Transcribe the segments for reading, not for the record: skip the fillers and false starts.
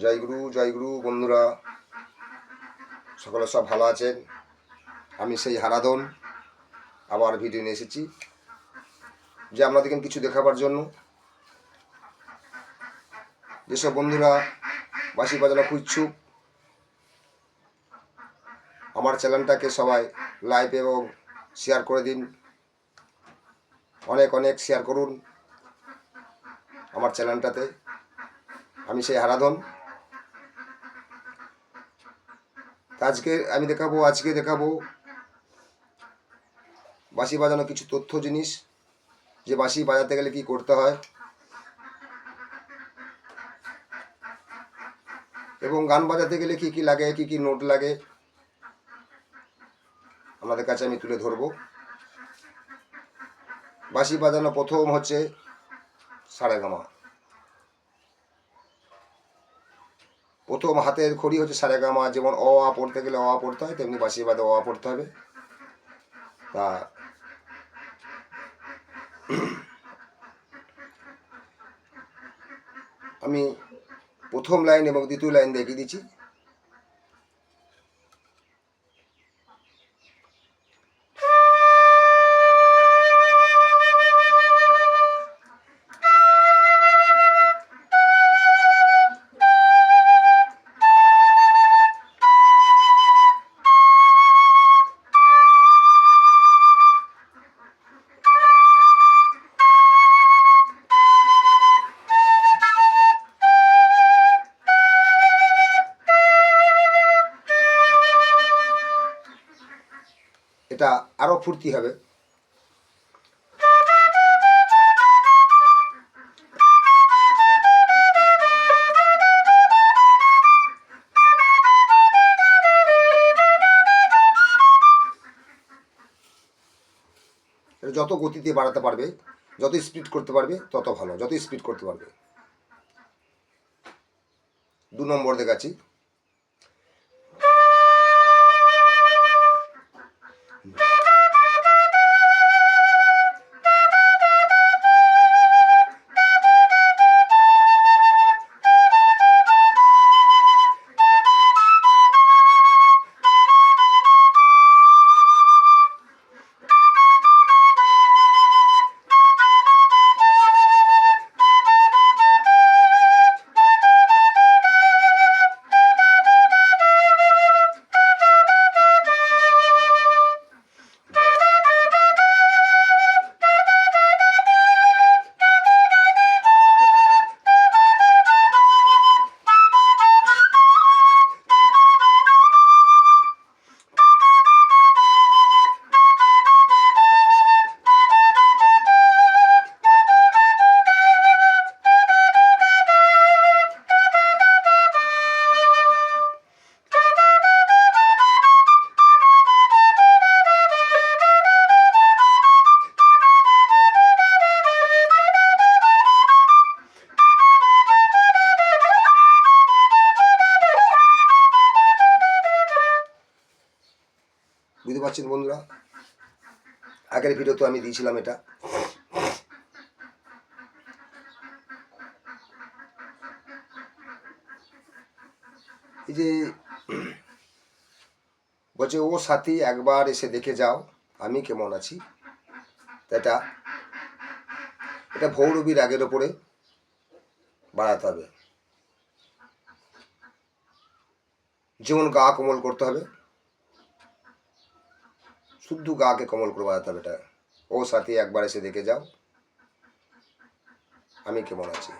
জয় গুরু বন্ধুরা, সকলে সব ভালো আছেন। আমি সেই হারাধন আবার ভিডিও নিয়ে এসেছি যে আপনাদেরকে কিছু দেখাবার জন্য। যেসব বন্ধুরা বাঁশি বাজানো খুঁজছুক, আমার চ্যানেলটাকে সবাই লাইক এবং শেয়ার করে দিন। অনেক অনেক শেয়ার করুন আমার চ্যানেলটাতে। আমি সেই হারাধন। আজকে দেখাবো বাঁশি বাজানো কিছু তথ্য জিনিস, যে বাঁশি বাজাতে গেলে কি করতে হয় এবং গান বাজাতে গেলে কি কি লাগে, কি কি নোট লাগে, আমাদের কাছে আমি তুলে ধরবো। বাঁশি বাজানো প্রথম হচ্ছে সারেগামা। প্রথম হাতের খড়ি হচ্ছে সারেগামা। যেমন অ আ পড়তে গেলে অ আ পড়তে হয়, তেমনি বাঁশি বাদে অ আ পড়তে হবে। তা আমি প্রথম লাইন এবং দ্বিতীয় লাইন দেখিয়ে দিচ্ছি। এটা আরও ফুর্তি হবে। যত গতিতে বাড়াতে পারবে, যত স্পিড করতে পারবে তত ভালো। যত স্পিড করতে পারবে। 2 নম্বর দেখাচ্ছি। বুঝতে পারছেন বন্ধুরা? আগের ভিডিওতে আমি দিয়েছিলাম এটা। এই যে বলছে, ও সাথী একবার এসে দেখে যাও আমি কেমন আছি। এটা ভৌরবী রাগের ওপরে বাড়াতে হবে। যেমন গা কোমল করতে হবে, শুদ্ধ গাকে কোমল করে বাজাতে হবে। এটা ও সাথী একবার এসে দেখে যাও আমি কেমন আছি।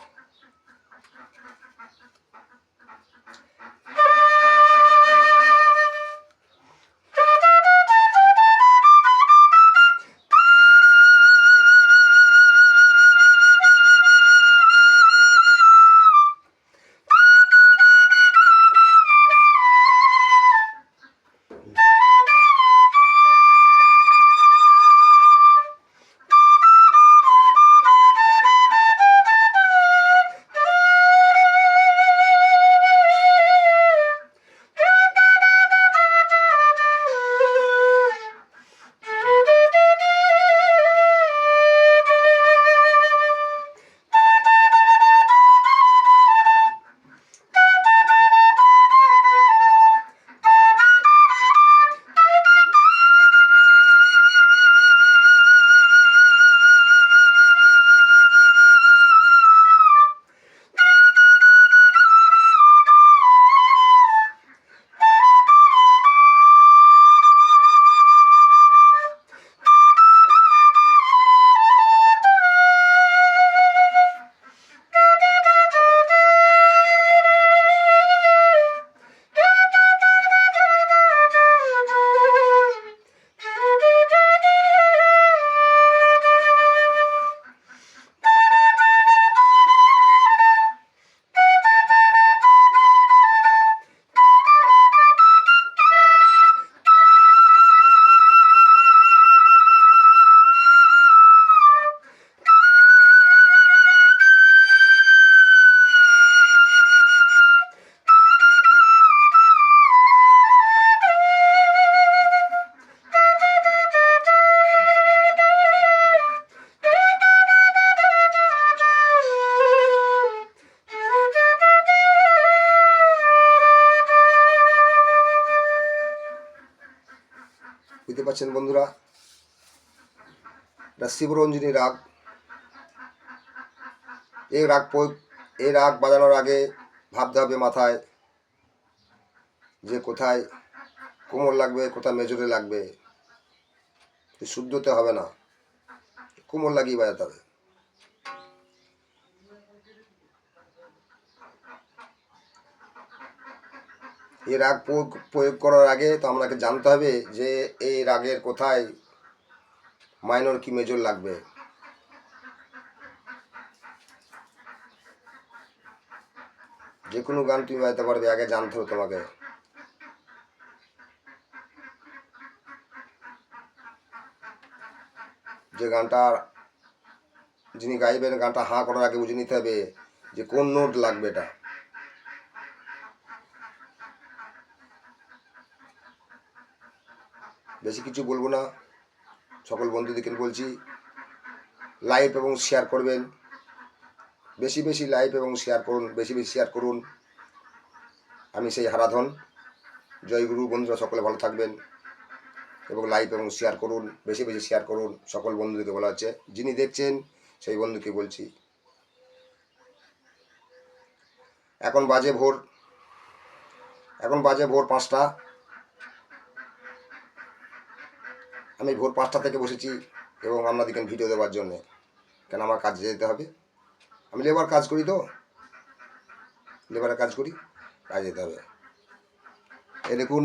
পাচ্ছেন বন্ধুরা, এটা শিবরঞ্জিনী রাগ। এই রাগ বাজানোর আগে ভাবতে হবে মাথায় যে কোথায় কোমর লাগবে, কোথায় মেজরে লাগবে। শুদ্ধতে হবে না, কোমর লাগিয়ে বাজাতে হবে। এই রাগ প্রয়োগ করার আগে তো আপনাকে জানতে হবে যে এই রাগের কোথায় মাইনর কি মেজর লাগবে। যে কোনো গান তুমি বাজাতে পারবে, আগে জানতে হবে তোমাকে। যে গানটা যিনি গাইবেন, গানটা হাঁ করার আগে বুঝে নিতে হবে যে কোন নোট লাগবে। এটা বেশি কিছু বলবো না, সকল বন্ধুদেরকে বলছি লাইক এবং শেয়ার করবেন, বেশি বেশি লাইক এবং শেয়ার করুন, বেশি বেশি শেয়ার করুন। আমি সেই হারাধন। জয় গুরু। বন্ধুরা সকলে ভালো থাকবেন এবং লাইক এবং শেয়ার করুন, বেশি বেশি শেয়ার করুন। সকল বন্ধুদেরকে বলা হচ্ছে, যিনি দেখছেন সেই বন্ধুকে বলছি। এখন বাজে ভোর 5টা। আমি ভোর 5টা থেকে বসেছি এবং আপনাদেরকে ভিডিও দেওয়ার জন্যে, কেন আমার কাজে যেতে হবে। আমি লেবার কাজ করি, তো লেবারের কাজ করি, কাজে যেতে হবে। এই দেখুন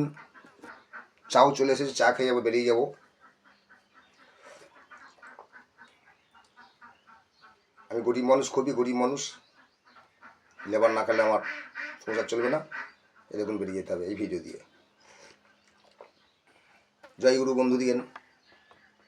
চাও চলে এসেছে, চা খেয়ে যাবো, বেরিয়ে যাবো। আমি গরিব মানুষ, খুবই গরিব মানুষ। লেবার না খেলে আমার সংসার চলবে না। এই দেখুন বেরিয়ে যেতে হবে এই ভিডিও দিয়ে। জয় গুরু বন্ধু দিয়েন।